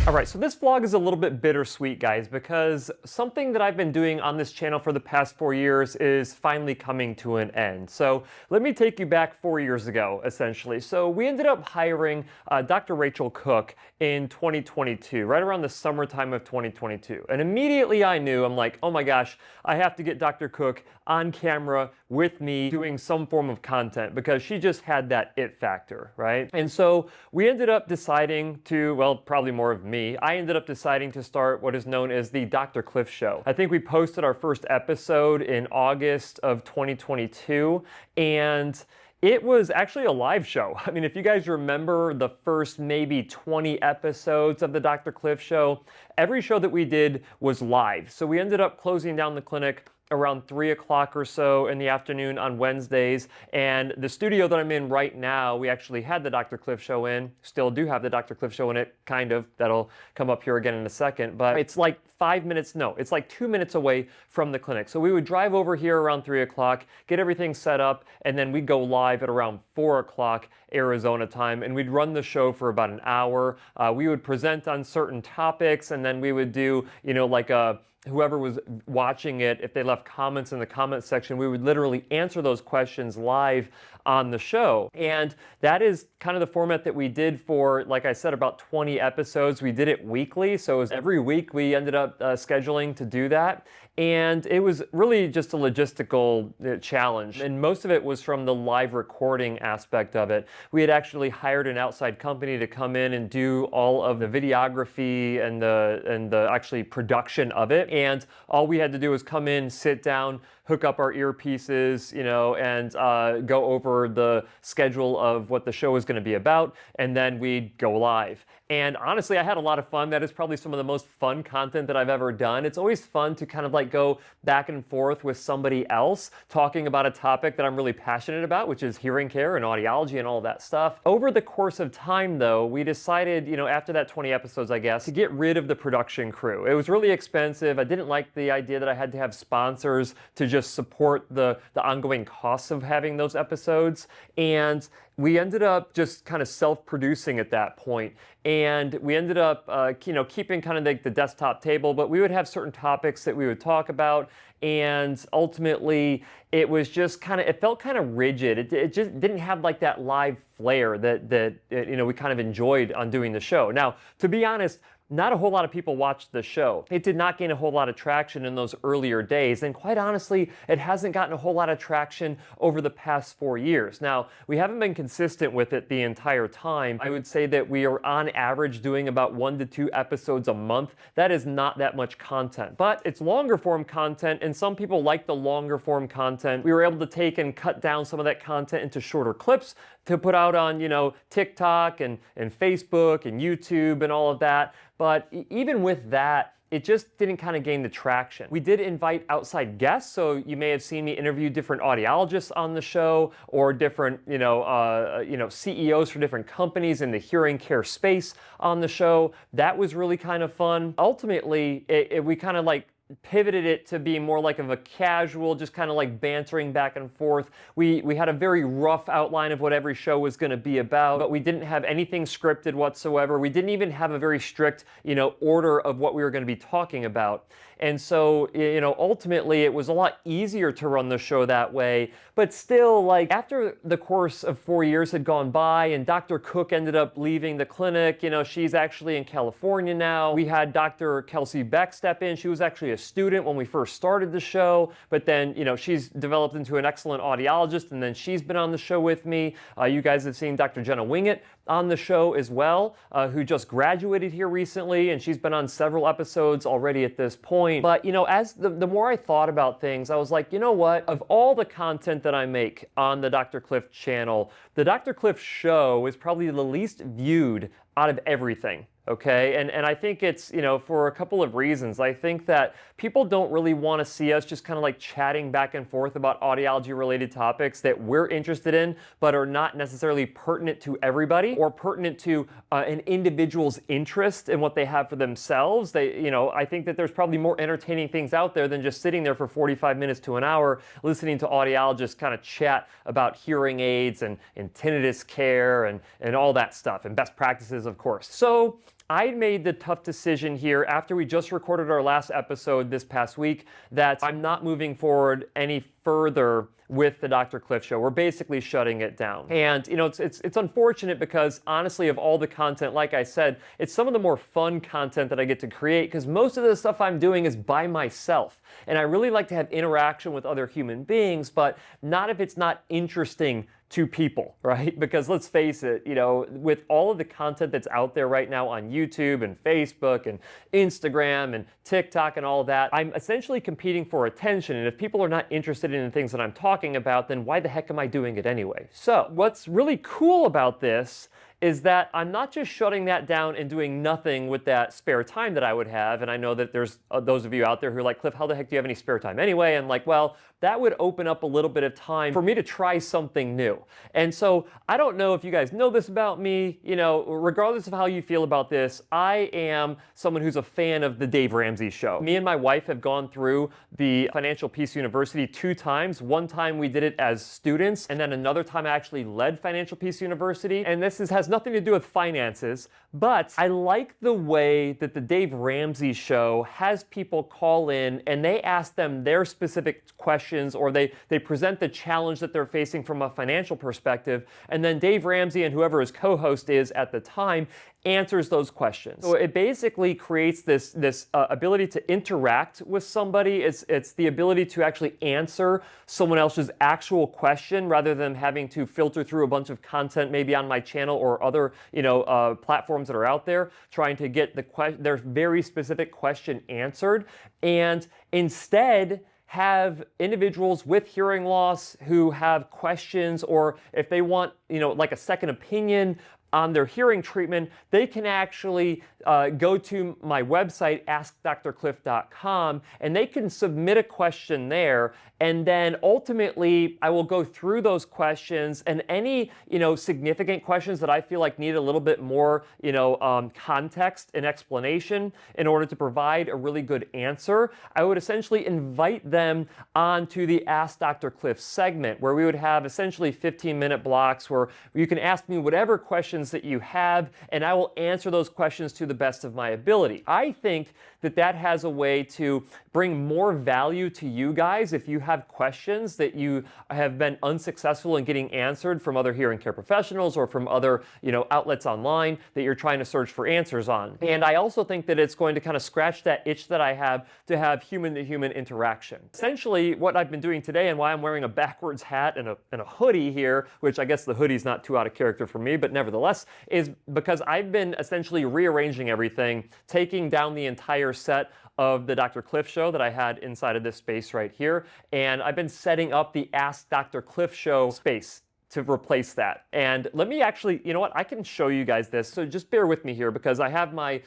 All right, so this vlog is a little bit bittersweet, guys, because something that I've been doing on this channel for the past 4 years is finally coming to an end. So let me take you back 4 years ago, essentially. So we ended up hiring Dr. Rachael Cook in 2022, right around the summertime of 2022. And immediately I knew, I'm like, oh my gosh, I have to get Dr. Cook on camera with me doing some form of content because she just had that it factor, right? And so we ended up deciding to, well, probably more of me, I ended up deciding to start what is known as the Dr. Cliff Show. I think we posted our first episode in August of 2022, and it was actually a live show. I mean, if you guys remember the first maybe 20 episodes of the Dr. Cliff Show, every show that we did was live. So we ended up closing down the clinic around 3 o'clock or so in the afternoon on Wednesdays. And the studio that I'm in right now, we actually had the Dr. Cliff Show in, still do have the Dr. Cliff Show in it, kind of. That'll come up here again in a second. But it's like 5 minutes, no, it's like 2 minutes away from the clinic. So we would drive over here around 3 o'clock, get everything set up, and then we'd go live at around 4 o'clock Arizona time, and we'd run the show for about an hour. We would present on certain topics, and then we would do, you know, like whoever was watching it, if they left comments in the comment section, we would literally answer those questions live on the show. And that is kind of the format that we did for, like I said, about 20 episodes. We did it weekly, so it was every week we ended up scheduling to do that. And it was really just a logistical challenge. And most of it was from the live recording aspect of it. We had actually hired an outside company to come in and do all of the videography and the actually production of it. And all we had to do was come in, sit down, hook up our earpieces, you know, and go over the schedule of what the show is going to be about, and then we'd go live. And honestly, I had a lot of fun. That is probably some of the most fun content that I've ever done. It's always fun to kind of like go back and forth with somebody else talking about a topic that I'm really passionate about, which is hearing care and audiology and all that stuff. Over the course of time, though, we decided, you know, after that 20 episodes, I guess, to get rid of the production crew. It was really expensive. I didn't like the idea that I had to have sponsors to just support the ongoing costs of having those episodes. And we ended up just kind of self-producing at that point. And we ended up, you know, keeping kind of like the desktop table, but we would have certain topics that we would talk about. And ultimately, it was just kind of, it felt kind of rigid. It just didn't have like that live flair that you know, we kind of enjoyed on doing the show. Now, to be honest, not a whole lot of people watched the show. It did not gain a whole lot of traction in those earlier days, and quite honestly, it hasn't gotten a whole lot of traction over the past 4 years. Now, we haven't been consistent with it the entire time. I would say that we are on average doing about 1 to 2 episodes a month. That is not that much content, but it's longer form content, and some people like the longer form content. We were able to take and cut down some of that content into shorter clips to put out on, you know, TikTok and Facebook and YouTube and all of that. But even with that, it just didn't kind of gain the traction. We did invite outside guests, so you may have seen me interview different audiologists on the show, or different, you know, CEOs for different companies in the hearing care space on the show. That was really kind of fun. Ultimately, we kind of like pivoted it to be more like of a casual, just kind of like bantering back and forth. We had a very rough outline of what every show was going to be about, but we didn't have anything scripted whatsoever. We didn't even have a very strict, you know, order of what we were going to be talking about. And so, you know, ultimately it was a lot easier to run the show that way. But still, like, after the course of 4 years had gone by and Dr. Cook ended up leaving the clinic, you know, she's actually in California now. We had Dr. Kelsey Beck step in. She was actually a student when we first started the show, but then, you know, she's developed into an excellent audiologist, and then she's been on the show with me. You guys have seen Dr. Jena Wingett on the show as well, who just graduated here recently, and she's been on several episodes already at this point. But, you know, as the more I thought about things, I was like, you know what? Of all the content that I make on the Dr. Cliff channel, the Dr. Cliff show is probably the least viewed out of everything. Okay, and I think it's, you know, for a couple of reasons. I think that people don't really want to see us just kind of like chatting back and forth about audiology related topics that we're interested in, but are not necessarily pertinent to everybody or pertinent to an individual's interest in what they have for themselves. They, you know, I think that there's probably more entertaining things out there than just sitting there for 45 minutes to an hour listening to audiologists kind of chat about hearing aids and tinnitus care and all that stuff, and best practices, of course. So I made the tough decision here after we just recorded our last episode this past week that I'm not moving forward any further with the Dr. Cliff Show. We're basically shutting it down. And it's unfortunate because honestly, of all the content, like I said, it's some of the more fun content that I get to create because most of the stuff I'm doing is by myself. And I really like to have interaction with other human beings, but not if it's not interesting to people, right? Because let's face it, with all of the content that's out there right now on YouTube and Facebook and Instagram and TikTok and all that, I'm essentially competing for attention. And if people are not interested in the things that I'm talking about, then why the heck am I doing it anyway? So what's really cool about this is that I'm not just shutting that down and doing nothing with that spare time that I would have. And I know that there's those of you out there who are like, Cliff, how the heck do you have any spare time anyway? And like, well, that would open up a little bit of time for me to try something new. And so I don't know if you guys know this about me, regardless of how you feel about this, I am someone who's a fan of the Dave Ramsey Show. Me and my wife have gone through the Financial Peace University 2 times. One time we did it as students, and then another time I actually led Financial Peace University. And this has nothing to do with finances, but I like the way that the Dave Ramsey Show has people call in and they ask them their specific questions, or they present the challenge that they're facing from a financial perspective, and then Dave Ramsey and whoever his co-host is at the time answers those questions. So it basically creates this ability to interact with somebody. It's the ability to actually answer someone else's actual question rather than having to filter through a bunch of content maybe on my channel or other platforms that are out there trying to get their very specific question answered, and instead have individuals with hearing loss who have questions, or if they want, like a second opinion on their hearing treatment, they can actually go to my website, askdrcliff.com, and they can submit a question there. And then ultimately, I will go through those questions, and any significant questions that I feel like need a little bit more context and explanation in order to provide a really good answer, I would essentially invite them onto the Ask Dr. Cliff segment, where we would have essentially 15-minute blocks where you can ask me whatever questions that you have, and I will answer those questions to the best of my ability. I think that has a way to bring more value to you guys if you have questions that you have been unsuccessful in getting answered from other hearing care professionals or from other outlets online that you're trying to search for answers on. And I also think that it's going to kind of scratch that itch that I have to have human-to-human interaction. Essentially, what I've been doing today, and why I'm wearing a backwards hat and a hoodie here, which I guess the hoodie's not too out of character for me, but nevertheless, is because I've been essentially rearranging everything, taking down the entire set of the Dr. Cliff Show that I had inside of this space right here, and I've been setting up the Ask Dr. Cliff Show space to replace that. And let me actually, I can show you guys this. So just bear with me here because I have my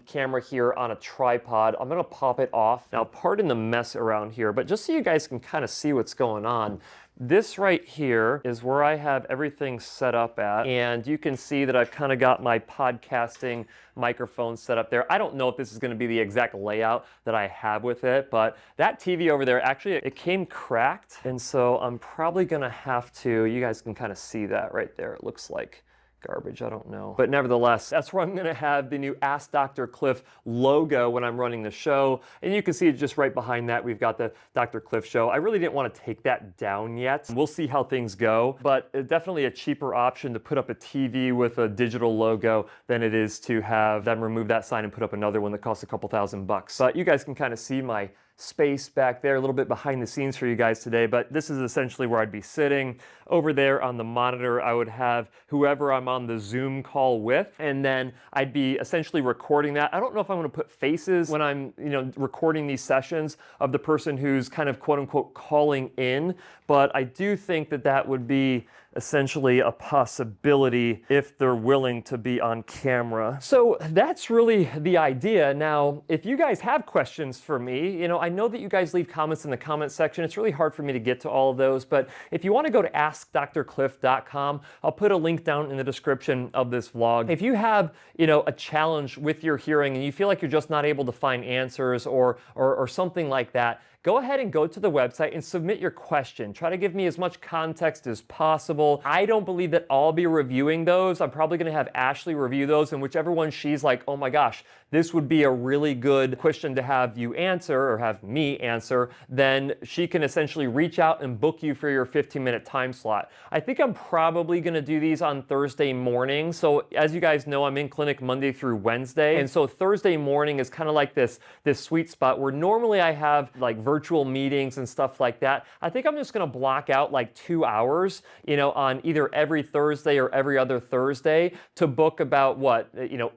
camera here on a tripod. I'm gonna pop it off. Now, pardon the mess around here, but just so you guys can kind of see what's going on, this right here is where I have everything set up at, and you can see that I've kind of got my podcasting microphone set up there. I don't know if this is going to be the exact layout that I have with it, but that TV over there, actually, it came cracked, and so I'm probably going to have to, you guys can kind of see that right there. It looks like garbage, I don't know. But nevertheless, that's where I'm gonna have the new Ask Dr. Cliff logo when I'm running the show. And you can see just right behind that, we've got the Dr. Cliff Show. I really didn't want to take that down yet. We'll see how things go, but definitely a cheaper option to put up a TV with a digital logo than it is to have them remove that sign and put up another one that costs a couple $1,000. But you guys can kind of see my space back there, a little bit behind the scenes for you guys today, but this is essentially where I'd be sitting. Over there on the monitor, I would have whoever I'm on the Zoom call with, and then I'd be essentially recording that. I don't know if I'm gonna put faces when I'm recording these sessions of the person who's kind of quote unquote calling in, but I do think that would be essentially a possibility if they're willing to be on camera. So that's really the idea. Now, if you guys have questions for me, I know that you guys leave comments in the comment section. It's really hard for me to get to all of those, but if you want to go to askdrcliff.com, I'll put a link down in the description of this vlog. If you have, a challenge with your hearing and you feel like you're just not able to find answers or something like that, go ahead and go to the website and submit your question. Try to give me as much context as possible. I don't believe that I'll be reviewing those. I'm probably going to have Ashley review those, and whichever one she's like, oh my gosh, this would be a really good question to have you answer or have me answer, then she can essentially reach out and book you for your 15-minute time slot. I think I'm probably going to do these on Thursday morning. So as you guys know, I'm in clinic Monday through Wednesday. And so Thursday morning is kind of like this sweet spot where normally I have like virtual meetings and stuff like that. I think I'm just going to block out like 2 hours, on either every Thursday or every other Thursday to book about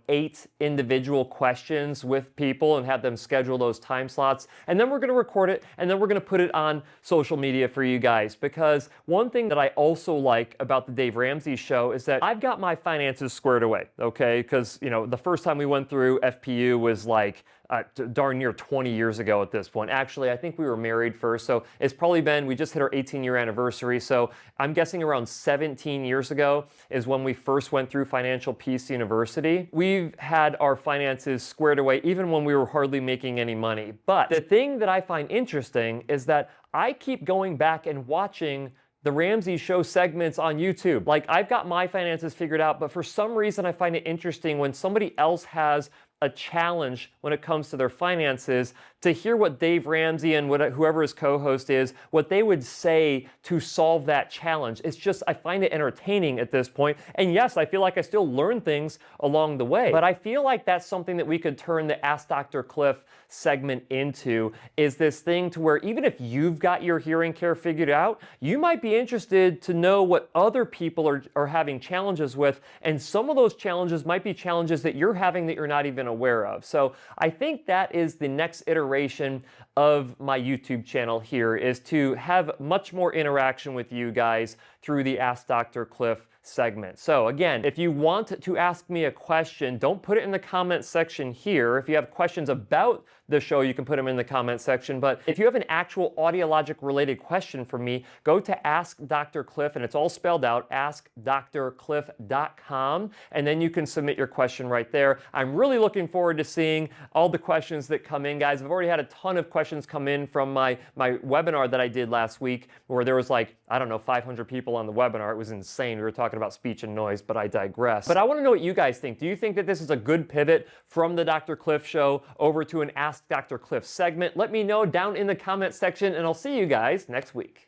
8 individual questions with people and have them schedule those time slots. And then we're going to record it, and then we're going to put it on social media for you guys. Because one thing that I also like about the Dave Ramsey Show is that I've got my finances squared away, okay? Because, the first time we went through FPU was like darn near 20 years ago at this point. Actually, I think we were married first, so it's probably been, we just hit our 18-year anniversary, so I'm guessing around 17 years ago is when we first went through Financial Peace University. We've had our finances squared away even when we were hardly making any money. But the thing that I find interesting is that I keep going back and watching the Ramsey Show segments on YouTube. Like, I've got my finances figured out, but for some reason I find it interesting when somebody else has a challenge when it comes to their finances, to hear what Dave Ramsey and whoever his co-host is, what they would say to solve that challenge. It's just, I find it entertaining at this point. And yes, I feel like I still learn things along the way, but I feel like that's something that we could turn the Ask Dr. Cliff segment into, is this thing to where even if you've got your hearing care figured out, you might be interested to know what other people are having challenges with, and some of those challenges might be challenges that you're having that you're not even aware of. So I think that is the next iteration of my YouTube channel here, is to have much more interaction with you guys through the Ask Dr. Cliff segment. So again, if you want to ask me a question, don't put it in the comment section here. If you have questions about the show, you can put them in the comment section. But if you have an actual audiologic related question for me, go to Ask Dr. Cliff, and it's all spelled out, askdrcliff.com, and then you can submit your question right there. I'm really looking forward to seeing all the questions that come in, guys. I've already had a ton of questions come in from my webinar that I did last week, where there was 500 people on the webinar. It was insane. We were talking about speech and noise, but I digress. But I want to know what you guys think. Do you think that this is a good pivot from the Dr. Cliff Show over to an Ask Dr. Cliff segment? Let me know down in the comment section, and I'll see you guys next week.